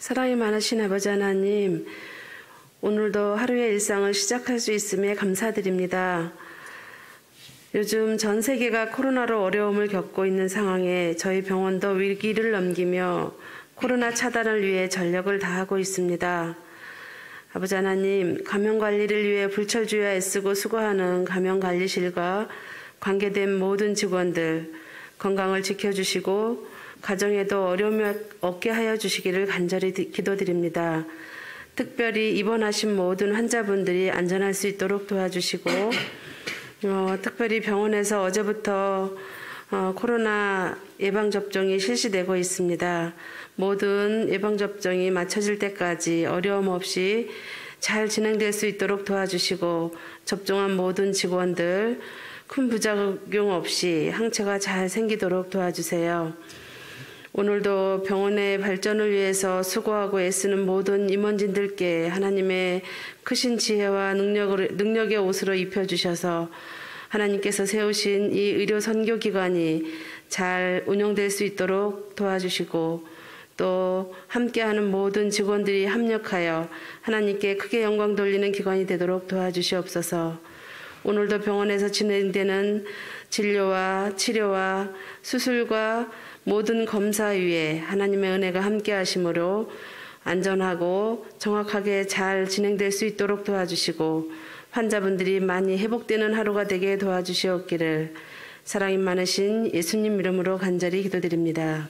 사랑이 많으신 아버지 하나님, 오늘도 하루의 일상을 시작할 수 있음에 감사드립니다. 요즘 전 세계가 코로나로 어려움을 겪고 있는 상황에 저희 병원도 위기를 넘기며 코로나 차단을 위해 전력을 다하고 있습니다. 아버지 하나님, 감염관리를 위해 불철주야 애쓰고 수고하는 감염관리실과 관계된 모든 직원들 건강을 지켜주시고 가정에도 어려움이 없게 하여 주시기를 간절히 기도드립니다. 특별히 입원하신 모든 환자분들이 안전할 수 있도록 도와주시고 특별히 병원에서 어제부터 코로나 예방접종이 실시되고 있습니다. 모든 예방접종이 마쳐질 때까지 어려움 없이 잘 진행될 수 있도록 도와주시고 접종한 모든 직원들 큰 부작용 없이 항체가 잘 생기도록 도와주세요. 오늘도 병원의 발전을 위해서 수고하고 애쓰는 모든 임원진들께 하나님의 크신 지혜와 능력의 옷으로 입혀주셔서 하나님께서 세우신 이 의료 선교기관이 잘 운영될 수 있도록 도와주시고 또 함께하는 모든 직원들이 합력하여 하나님께 크게 영광 돌리는 기관이 되도록 도와주시옵소서. 오늘도 병원에서 진행되는 진료와 치료와 수술과 모든 검사 위에 하나님의 은혜가 함께 하심으로 안전하고 정확하게 잘 진행될 수 있도록 도와주시고 환자분들이 많이 회복되는 하루가 되게 도와주시옵기를 사랑이 많으신 예수님 이름으로 간절히 기도드립니다.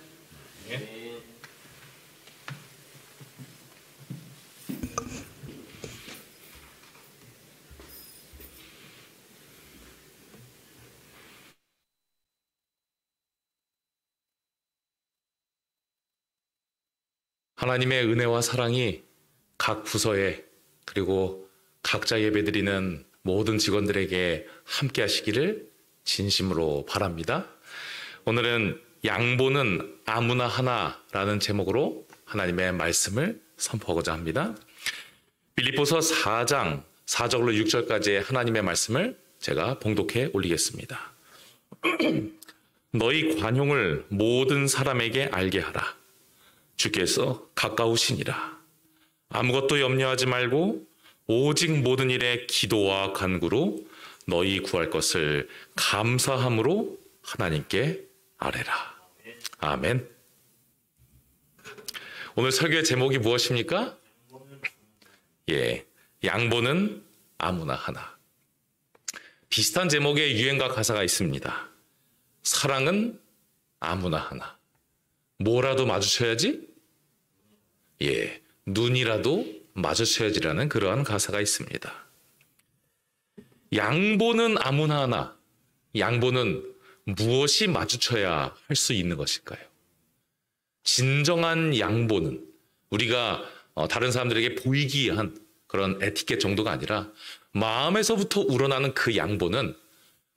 하나님의 은혜와 사랑이 각 부서에 그리고 각자 예배드리는 모든 직원들에게 함께 하시기를 진심으로 바랍니다. 오늘은 양보는 아무나 하나라는 제목으로 하나님의 말씀을 선포하고자 합니다. 빌립보서 4장 4절로 6절까지의 하나님의 말씀을 제가 봉독해 올리겠습니다. 너희 관용을 모든 사람에게 알게 하라. 주께서 가까우시니라. 아무것도 염려하지 말고 오직 모든 일에 기도와 간구로 너희 구할 것을 감사함으로 하나님께 아뢰라. 아멘. 오늘 설교의 제목이 무엇입니까? 양보는 아무나 하나. 비슷한 제목의 유행가 가사가 있습니다. 사랑은 아무나 하나. 뭐라도 마주쳐야지? 눈이라도 마주쳐야지라는 그러한 가사가 있습니다. 양보는 아무나 하나. 양보는 무엇이 마주쳐야 할 수 있는 것일까요? 진정한 양보는 우리가 다른 사람들에게 보이기 위한 그런 에티켓 정도가 아니라 마음에서부터 우러나는 그 양보는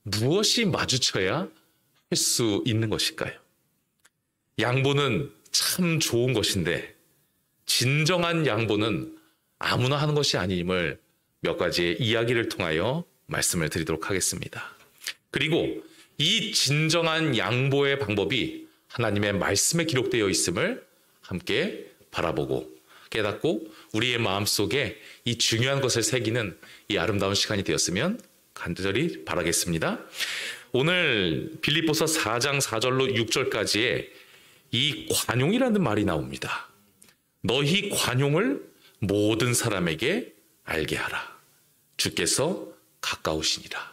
무엇이 마주쳐야 할 수 있는 것일까요? 양보는 참 좋은 것인데 진정한 양보는 아무나 하는 것이 아님을 몇 가지의 이야기를 통하여 말씀을 드리도록 하겠습니다. 그리고 이 진정한 양보의 방법이 하나님의 말씀에 기록되어 있음을 함께 바라보고 깨닫고 우리의 마음속에 이 중요한 것을 새기는 이 아름다운 시간이 되었으면 간절히 바라겠습니다. 오늘 빌립보서 4장 4절로 6절까지의 이 관용이라는 말이 나옵니다. 너희 관용을 모든 사람에게 알게 하라. 주께서 가까우시니라.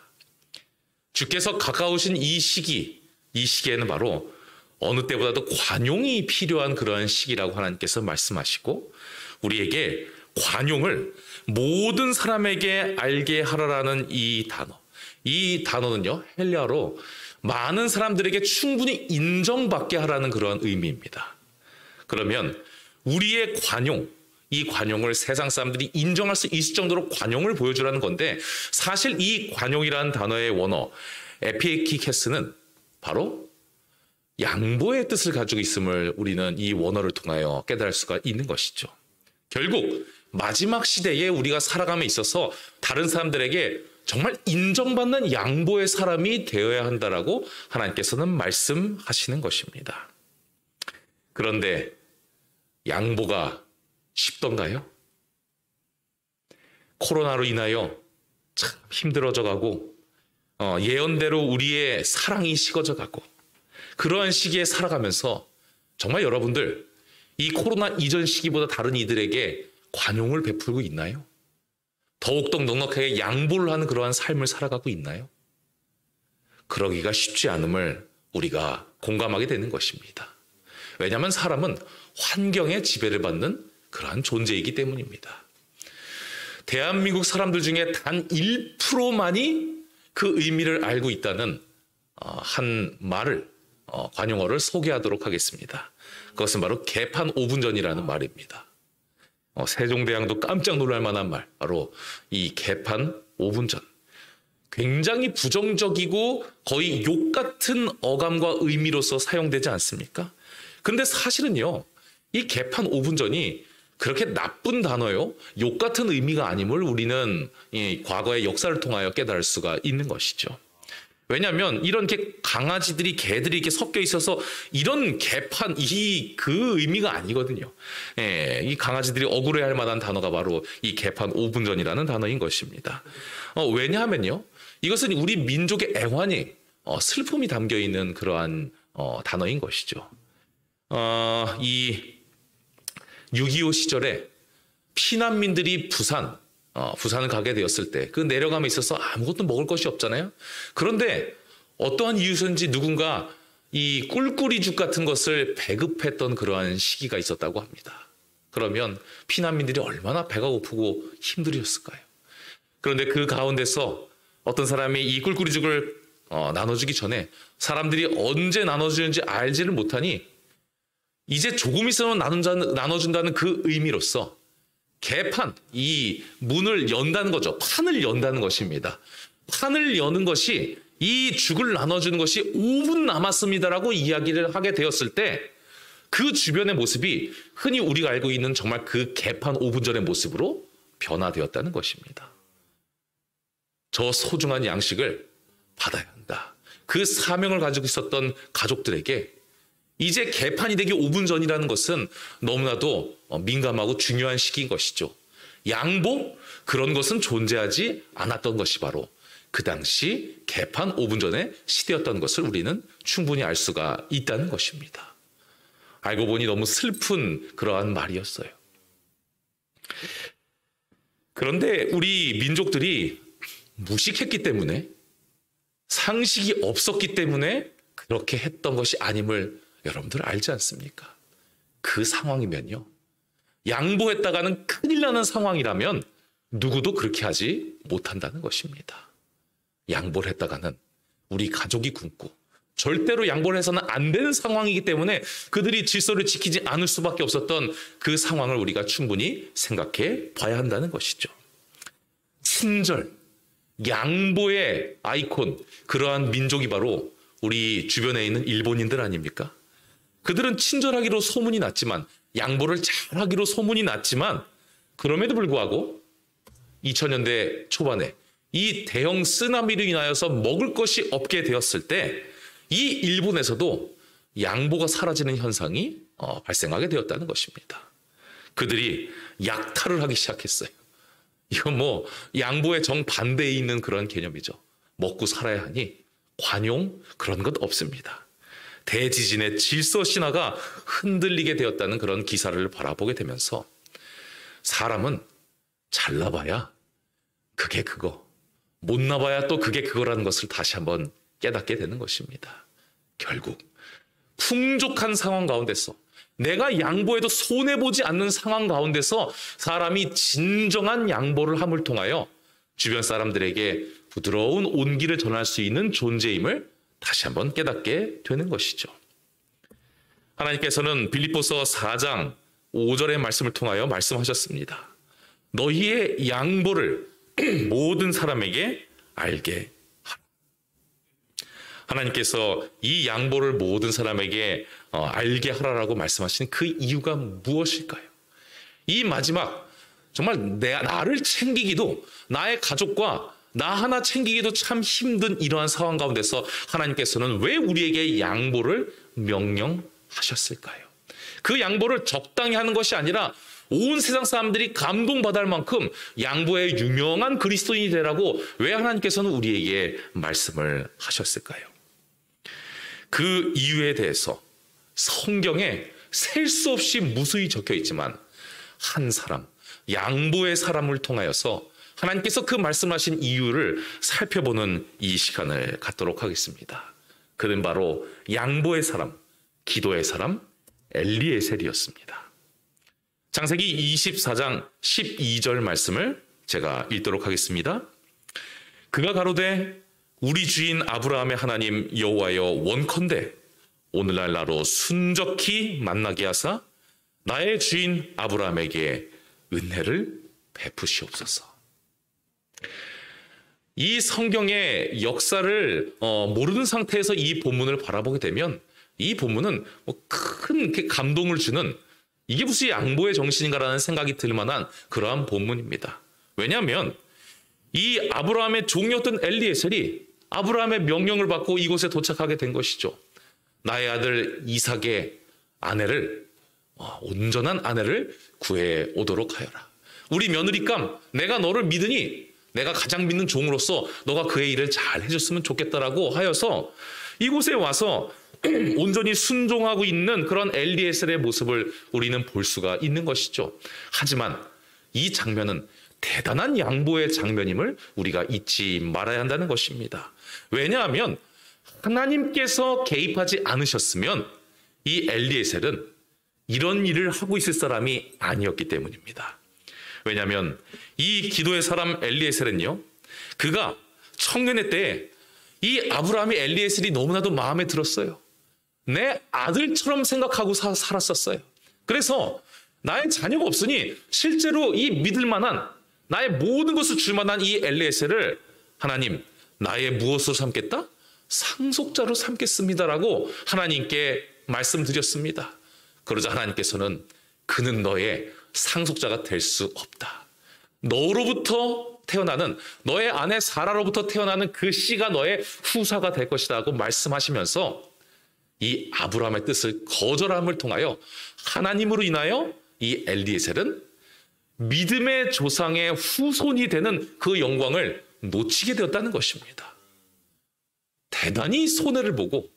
주께서 가까우신 이 시기에는 바로 어느 때보다도 관용이 필요한 그러한 시기라고 하나님께서 말씀하시고 우리에게 관용을 모든 사람에게 알게 하라라는 이 단어는요 헬라어로 많은 사람들에게 충분히 인정받게 하라는 그런 의미입니다. 그러면 우리의 이 관용을 세상 사람들이 인정할 수 있을 정도로 관용을 보여주라는 건데 사실 이 관용이라는 단어의 원어 에피키케스는 바로 양보의 뜻을 가지고 있음을 우리는 이 원어를 통하여 깨달을 수가 있는 것이죠. 결국 마지막 시대에 우리가 살아감에 있어서 다른 사람들에게 정말 인정받는 양보의 사람이 되어야 한다라고 하나님께서는 말씀하시는 것입니다. 그런데 양보가 쉽던가요? 코로나로 인하여 참 힘들어져 가고 예언대로 우리의 사랑이 식어져 가고 그러한 시기에 살아가면서 정말 여러분들 이 코로나 이전 시기보다 다른 이들에게 관용을 베풀고 있나요? 더욱더 넉넉하게 양보를 하는 그러한 삶을 살아가고 있나요? 그러기가 쉽지 않음을 우리가 공감하게 되는 것입니다. 왜냐하면 사람은 환경에 지배를 받는 그러한 존재이기 때문입니다. 대한민국 사람들 중에 단 1%만이 그 의미를 알고 있다는 한 말을 관용어를 소개하도록 하겠습니다. 그것은 바로 개판 5분 전이라는 말입니다. 세종대왕도 깜짝 놀랄 만한 말, 바로 이 개판 5분 전. 굉장히 부정적이고 거의 욕 같은 어감과 의미로서 사용되지 않습니까? 근데 사실은요, 이 개판 5분 전이 그렇게 나쁜 단어요, 욕 같은 의미가 아님을 우리는 이 과거의 역사를 통하여 깨달을 수가 있는 것이죠. 왜냐하면 이런 강아지들이 개들이 이렇게 섞여 있어서 이런 개판 그 의미가 아니거든요. 이 강아지들이 억울해할 만한 단어가 바로 이 개판 5분 전이라는 단어인 것입니다. 왜냐하면요, 이것은 우리 민족의 애환이 슬픔이 담겨 있는 그러한 단어인 것이죠. 이 6.25 시절에 피난민들이 부산을 가게 되었을 때 그 내려감에 있어서 아무것도 먹을 것이 없잖아요. 그런데 어떠한 이유였는지 누군가 이 꿀꿀이죽 같은 것을 배급했던 그러한 시기가 있었다고 합니다. 그러면 피난민들이 얼마나 배가 고프고 힘들었을까요? 그런데 그 가운데서 어떤 사람이 이 꿀꿀이죽을 나눠주기 전에 사람들이 언제 나눠주는지 알지를 못하니 이제 조금 있으면 나눠준다는 그 의미로서 개판, 이 문을 연다는 거죠. 판을 연다는 것입니다. 판을 여는 것이 이 죽을 나눠주는 것이 5분 남았습니다라고 이야기를 하게 되었을 때 그 주변의 모습이 흔히 우리가 알고 있는 정말 그 개판 5분 전의 모습으로 변화되었다는 것입니다. 저 소중한 양식을 받아야 한다. 그 사명을 가지고 있었던 가족들에게 이제 개판이 되기 5분 전이라는 것은 너무나도 민감하고 중요한 시기인 것이죠. 양보? 그런 것은 존재하지 않았던 것이 바로 그 당시 개판 5분 전의 시대였던 것을 우리는 충분히 알 수가 있다는 것입니다. 알고 보니 너무 슬픈 그러한 말이었어요. 그런데 우리 민족들이 무식했기 때문에, 상식이 없었기 때문에 그렇게 했던 것이 아님을 여러분들 알지 않습니까? 그 상황이면요, 양보했다가는 큰일 나는 상황이라면 누구도 그렇게 하지 못한다는 것입니다. 양보를 했다가는 우리 가족이 굶고, 절대로 양보를 해서는 안 되는 상황이기 때문에 그들이 질서를 지키지 않을 수밖에 없었던 그 상황을 우리가 충분히 생각해 봐야 한다는 것이죠. 친절, 양보의 아이콘, 그러한 민족이 바로 우리 주변에 있는 일본인들 아닙니까? 그들은 친절하기로 소문이 났지만, 양보를 잘하기로 소문이 났지만, 그럼에도 불구하고 2000년대 초반에 이 대형 쓰나미로 인하여서 먹을 것이 없게 되었을 때 이 일본에서도 양보가 사라지는 현상이 발생하게 되었다는 것입니다. 그들이 약탈을 하기 시작했어요. 이건 뭐 양보의 정반대에 있는 그런 개념이죠. 먹고 살아야 하니 관용, 그런 것 없습니다. 대지진의 질서 신화가 흔들리게 되었다는 그런 기사를 바라보게 되면서 사람은 잘나봐야 그게 그거, 못나봐야 또 그게 그거라는 것을 다시 한번 깨닫게 되는 것입니다. 결국 풍족한 상황 가운데서, 내가 양보해도 손해보지 않는 상황 가운데서 사람이 진정한 양보를 함을 통하여 주변 사람들에게 부드러운 온기를 전할 수 있는 존재임을 다시 한번 깨닫게 되는 것이죠. 하나님께서는 빌립보서 4장 5절의 말씀을 통하여 말씀하셨습니다. 너희의 양보를 모든 사람에게 알게 하라. 하나님께서 이 양보를 모든 사람에게 알게 하라라고 말씀하신 그 이유가 무엇일까요? 이 마지막, 정말 나를 챙기기도, 나의 가족과 나 하나 챙기기도 참 힘든 이러한 상황 가운데서 하나님께서는 왜 우리에게 양보를 명령하셨을까요? 그 양보를 적당히 하는 것이 아니라 온 세상 사람들이 감동받을 만큼 양보의 유명한 그리스도인이 되라고 왜 하나님께서는 우리에게 말씀을 하셨을까요? 그 이유에 대해서 성경에 셀 수 없이 무수히 적혀 있지만, 한 사람, 양보의 사람을 통하여서 하나님께서 그 말씀하신 이유를 살펴보는 이 시간을 갖도록 하겠습니다. 그는 바로 양보의 사람, 기도의 사람 엘리에셀이었습니다. 창세기 24장 12절 말씀을 제가 읽도록 하겠습니다. 그가 가로되 우리 주인 아브라함의 하나님 여호와여 원컨대 오늘날 나로 순적히 만나게 하사 나의 주인 아브라함에게 은혜를 베푸시옵소서. 이 성경의 역사를 모르는 상태에서 이 본문을 바라보게 되면 이 본문은 큰 감동을 주는, 이게 무슨 양보의 정신인가라는 생각이 들 만한 그러한 본문입니다. 왜냐하면 이 아브라함의 종이었던 엘리에셀이 아브라함의 명령을 받고 이곳에 도착하게 된 것이죠. 나의 아들 이삭의 아내를, 온전한 아내를 구해 오도록 하여라. 우리 며느리감, 내가 너를 믿으니 내가 가장 믿는 종으로서 너가 그의 일을 잘 해줬으면 좋겠다라고 하여서 이곳에 와서 온전히 순종하고 있는 그런 엘리에셀의 모습을 우리는 볼 수가 있는 것이죠. 하지만 이 장면은 대단한 양보의 장면임을 우리가 잊지 말아야 한다는 것입니다. 왜냐하면 하나님께서 개입하지 않으셨으면 이 엘리에셀은 이런 일을 하고 있을 사람이 아니었기 때문입니다. 왜냐하면 이 기도의 사람 엘리에셀은요, 그가 청년의 때에 이 아브라함이 엘리에셀이 너무나도 마음에 들었어요. 내 아들처럼 생각하고 살았었어요. 그래서 나의 자녀가 없으니 실제로 이 믿을 만한, 나의 모든 것을 줄 만한 이 엘리에셀을 하나님, 나의 무엇으로 삼겠다? 상속자로 삼겠습니다라고 하나님께 말씀드렸습니다. 그러자 하나님께서는 그는 너의 상속자가 될 수 없다. 너로부터 태어나는, 너의 아내 사라로부터 태어나는 그 씨가 너의 후사가 될 것이다 하고 말씀하시면서 이 아브라함의 뜻을 거절함을 통하여 하나님으로 인하여 이 엘리에셀은 믿음의 조상의 후손이 되는 그 영광을 놓치게 되었다는 것입니다. 대단히 손해를 보고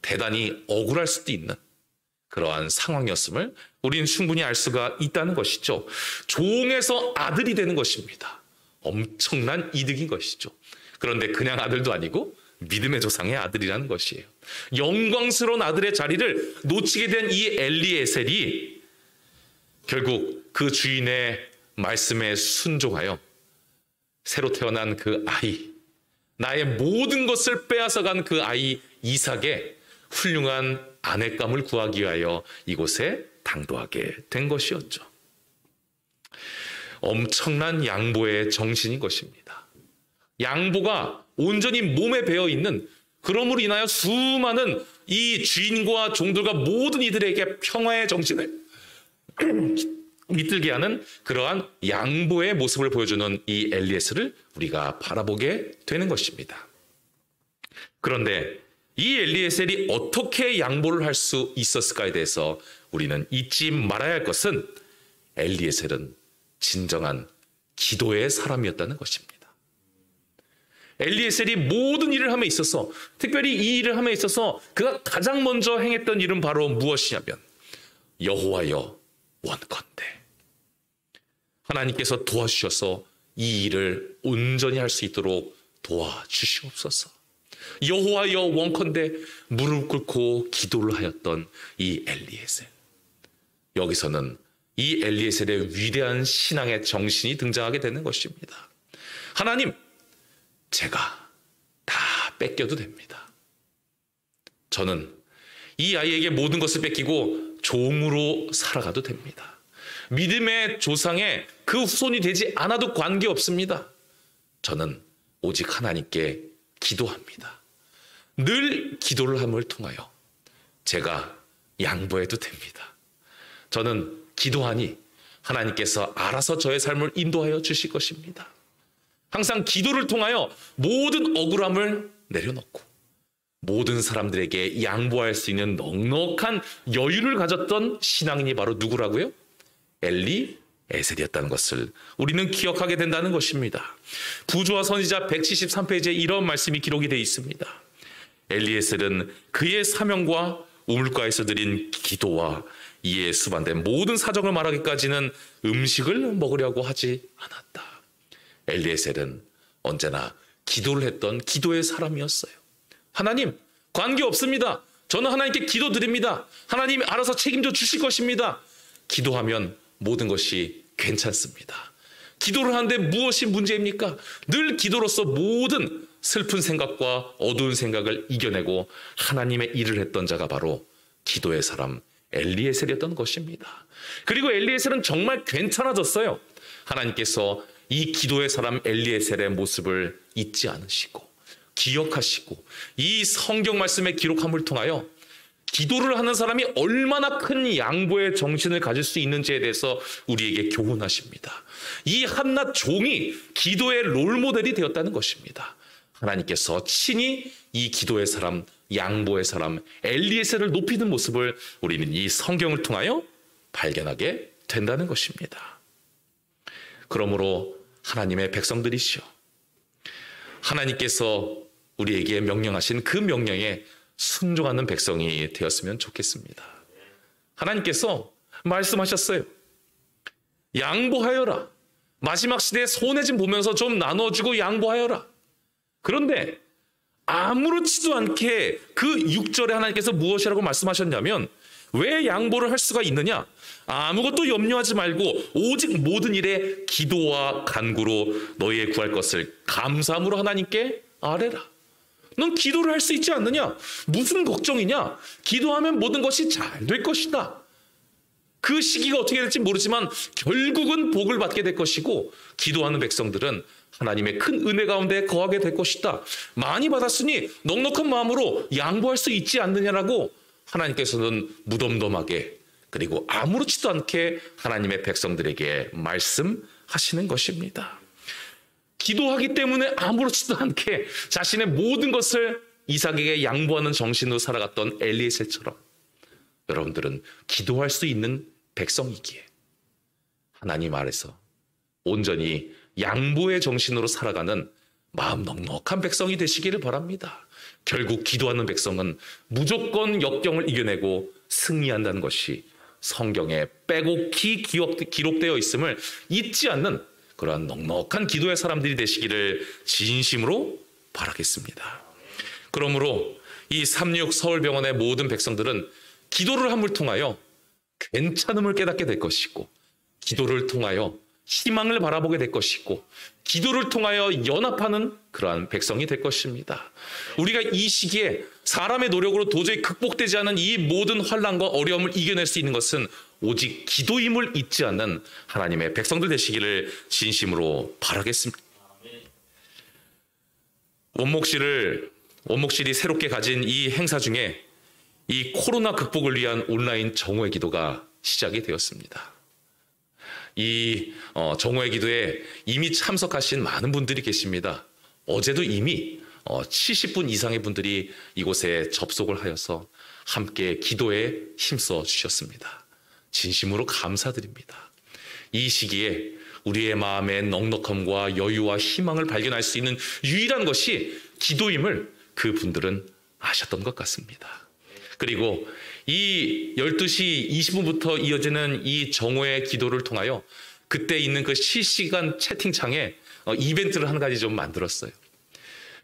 대단히 억울할 수도 있는 그러한 상황이었음을 우리는 충분히 알 수가 있다는 것이죠. 종에서 아들이 되는 것입니다. 엄청난 이득인 것이죠. 그런데 그냥 아들도 아니고 믿음의 조상의 아들이라는 것이에요. 영광스러운 아들의 자리를 놓치게 된 이 엘리에셀이 결국 그 주인의 말씀에 순종하여 새로 태어난 그 아이, 나의 모든 것을 빼앗아간 그 아이 이삭의 훌륭한 아내감을 구하기 위하여 이곳에 당도하게 된 것이었죠. 엄청난 양보의 정신인 것입니다. 양보가 온전히 몸에 배어 있는, 그러므로 인하여 수많은 이 주인과 종들과 모든 이들에게 평화의 정신을 깃들게 하는 그러한 양보의 모습을 보여주는 이 엘리에셀을 우리가 바라보게 되는 것입니다. 그런데 이 엘리에셀이 어떻게 양보를 할 수 있었을까에 대해서 우리는 잊지 말아야 할 것은 엘리에셀은 진정한 기도의 사람이었다는 것입니다. 엘리에셀이 모든 일을 함에 있어서, 특별히 이 일을 함에 있어서 그가 가장 먼저 행했던 일은 바로 무엇이냐면 여호와여 원컨대 하나님께서 도와주셔서 이 일을 온전히 할 수 있도록 도와주시옵소서. 여호와여 원컨대 무릎 꿇고 기도를 하였던 이 엘리에셀. 여기서는 이 엘리에셀의 위대한 신앙의 정신이 등장하게 되는 것입니다. 하나님, 제가 다 뺏겨도 됩니다. 저는 이 아이에게 모든 것을 뺏기고 종으로 살아가도 됩니다. 믿음의 조상의 그 후손이 되지 않아도 관계없습니다. 저는 오직 하나님께 기도합니다. 늘 기도를 함을 통하여 제가 양보해도 됩니다. 저는 기도하니 하나님께서 알아서 저의 삶을 인도하여 주실 것입니다. 항상 기도를 통하여 모든 억울함을 내려놓고 모든 사람들에게 양보할 수 있는 넉넉한 여유를 가졌던 신앙인이 바로 누구라고요? 엘리에셀이었다는 것을 우리는 기억하게 된다는 것입니다. 부조와 선지자 173페이지에 이런 말씀이 기록이 되어 있습니다. 엘리에셀은 그의 사명과 우물가에서 드린 기도와 이에 수반된 모든 사정을 말하기까지는 음식을 먹으려고 하지 않았다. 엘리에셀은 언제나 기도를 했던 기도의 사람이었어요. 하나님, 관계없습니다. 저는 하나님께 기도드립니다. 하나님이 알아서 책임져 주실 것입니다. 기도하면 모든 것이 괜찮습니다. 기도를 하는데 무엇이 문제입니까? 늘 기도로서 모든 슬픈 생각과 어두운 생각을 이겨내고 하나님의 일을 했던 자가 바로 기도의 사람 엘리에셀이었던 것입니다. 그리고 엘리에셀은 정말 괜찮아졌어요. 하나님께서 이 기도의 사람 엘리에셀의 모습을 잊지 않으시고 기억하시고 이 성경 말씀의 기록함을 통하여 기도를 하는 사람이 얼마나 큰 양보의 정신을 가질 수 있는지에 대해서 우리에게 교훈하십니다. 이 한낱 종이 기도의 롤모델이 되었다는 것입니다. 하나님께서 친히 이 기도의 사람, 양보의 사람 엘리에셀을 높이는 모습을 우리는 이 성경을 통하여 발견하게 된다는 것입니다. 그러므로 하나님의 백성들이시여, 하나님께서 우리에게 명령하신 그 명령에 순종하는 백성이 되었으면 좋겠습니다. 하나님께서 말씀하셨어요. 양보하여라. 마지막 시대에 손해진 보면서 좀 나눠주고 양보하여라. 그런데 아무렇지도 않게 그 6절에 하나님께서 무엇이라고 말씀하셨냐면 왜 양보를 할 수가 있느냐? 아무것도 염려하지 말고 오직 모든 일에 기도와 간구로 너희의 구할 것을 감사함으로 하나님께 아뢰라. 넌 기도를 할 수 있지 않느냐? 무슨 걱정이냐? 기도하면 모든 것이 잘 될 것이다. 그 시기가 어떻게 될지 모르지만 결국은 복을 받게 될 것이고 기도하는 백성들은 하나님의 큰 은혜 가운데 거하게 될 것이다. 많이 받았으니 넉넉한 마음으로 양보할 수 있지 않느냐라고 하나님께서는 무덤덤하게 그리고 아무렇지도 않게 하나님의 백성들에게 말씀하시는 것입니다. 기도하기 때문에 아무렇지도 않게 자신의 모든 것을 이삭에게 양보하는 정신으로 살아갔던 엘리에셀처럼 여러분들은 기도할 수 있는 백성이기에 하나님 아래서 온전히 양보의 정신으로 살아가는 마음 넉넉한 백성이 되시기를 바랍니다. 결국 기도하는 백성은 무조건 역경을 이겨내고 승리한다는 것이 성경에 빼곡히 기록되어 있음을 잊지 않는 그러한 넉넉한 기도의 사람들이 되시기를 진심으로 바라겠습니다. 그러므로 이 36 서울병원의 모든 백성들은 기도를 함을 통하여 괜찮음을 깨닫게 될 것이고, 기도를 통하여 희망을 바라보게 될 것이고, 기도를 통하여 연합하는 그러한 백성이 될 것입니다. 우리가 이 시기에 사람의 노력으로 도저히 극복되지 않은 이 모든 환난과 어려움을 이겨낼 수 있는 것은 오직 기도임을 잊지 않는 하나님의 백성들 되시기를 진심으로 바라겠습니다. 원목실이 새롭게 가진 이 행사 중에 이 코로나 극복을 위한 온라인 정오의 기도가 시작이 되었습니다. 이 정오의 기도에 이미 참석하신 많은 분들이 계십니다. 어제도 이미 70분 이상의 분들이 이곳에 접속을 하여서 함께 기도에 힘써 주셨습니다. 진심으로 감사드립니다. 이 시기에 우리의 마음의 넉넉함과 여유와 희망을 발견할 수 있는 유일한 것이 기도임을 그분들은 아셨던 것 같습니다. 그리고 이 12시 20분부터 이어지는 이 정오의 기도를 통하여 그때 있는 그 실시간 채팅창에 이벤트를 한 가지 좀 만들었어요.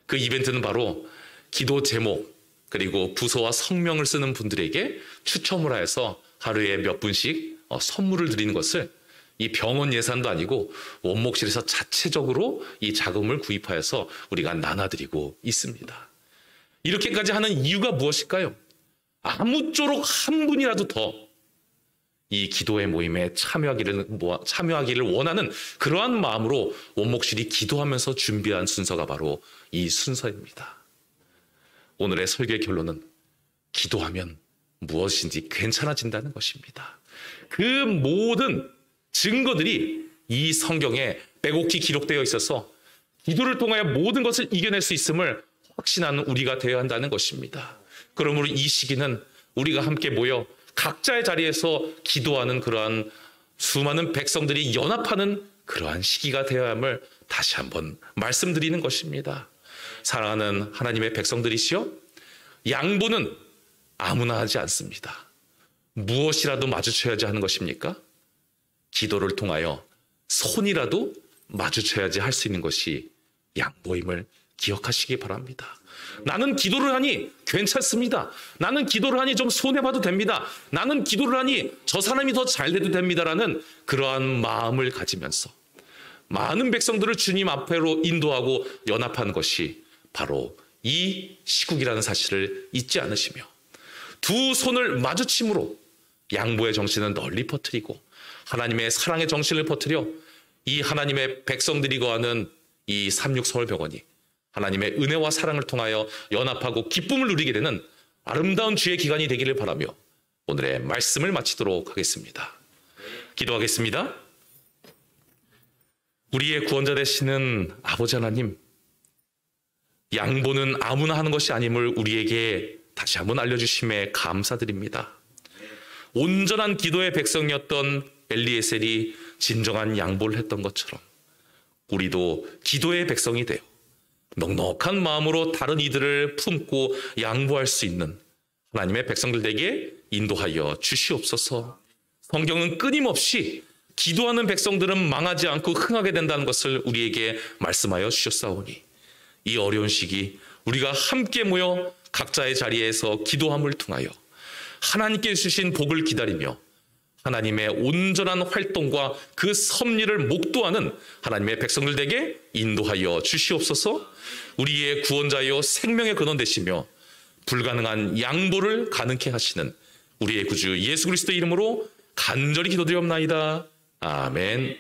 그 이벤트는 바로 기도 제목 그리고 부서와 성명을 쓰는 분들에게 추첨을 하여서 하루에 몇 분씩 선물을 드리는 것을 이 병원 예산도 아니고 원목실에서 자체적으로 이 자금을 구입하여서 우리가 나눠드리고 있습니다. 이렇게까지 하는 이유가 무엇일까요? 아무쪼록 한 분이라도 더 이 기도의 모임에 참여하기를 원하는 그러한 마음으로 원목실이 기도하면서 준비한 순서가 바로 이 순서입니다. 오늘의 설교의 결론은 기도하면 무엇인지 괜찮아진다는 것입니다. 그 모든 증거들이 이 성경에 빼곡히 기록되어 있어서 기도를 통하여 모든 것을 이겨낼 수 있음을 확신하는 우리가 되어야 한다는 것입니다. 그러므로 이 시기는 우리가 함께 모여 각자의 자리에서 기도하는 그러한 수많은 백성들이 연합하는 그러한 시기가 되어야 함을 다시 한번 말씀드리는 것입니다. 사랑하는 하나님의 백성들이시여, 양보는 아무나 하지 않습니다. 무엇이라도 마주쳐야지 하는 것입니까? 기도를 통하여 손이라도 마주쳐야지 할 수 있는 것이 양보임을 기억하시기 바랍니다. 나는 기도를 하니 괜찮습니다. 나는 기도를 하니 좀 손해봐도 됩니다. 나는 기도를 하니 저 사람이 더 잘 돼도 됩니다라는 그러한 마음을 가지면서 많은 백성들을 주님 앞으로 인도하고 연합하는 것이 바로 이 시국이라는 사실을 잊지 않으시며 두 손을 마주침으로 양보의 정신을 널리 퍼뜨리고 하나님의 사랑의 정신을 퍼뜨려 이 하나님의 백성들이 거하는 이 36 서울병원이 하나님의 은혜와 사랑을 통하여 연합하고 기쁨을 누리게 되는 아름다운 주의 기간이 되기를 바라며 오늘의 말씀을 마치도록 하겠습니다. 기도하겠습니다. 우리의 구원자 되시는 아버지 하나님, 양보는 아무나 하는 것이 아님을 우리에게 다시 한번 알려주심에 감사드립니다. 온전한 기도의 백성이었던 엘리에셀이 진정한 양보를 했던 것처럼 우리도 기도의 백성이 되어 넉넉한 마음으로 다른 이들을 품고 양보할 수 있는 하나님의 백성들에게 인도하여 주시옵소서. 성경은 끊임없이 기도하는 백성들은 망하지 않고 흥하게 된다는 것을 우리에게 말씀하여 주셨사오니 이 어려운 시기 우리가 함께 모여 각자의 자리에서 기도함을 통하여 하나님께 주신 복을 기다리며 하나님의 온전한 활동과 그 섭리를 목도하는 하나님의 백성들에게 인도하여 주시옵소서. 우리의 구원자여 생명의 근원 되시며 불가능한 양보를 가능케 하시는 우리의 구주 예수 그리스도의 이름으로 간절히 기도드리옵나이다. 아멘.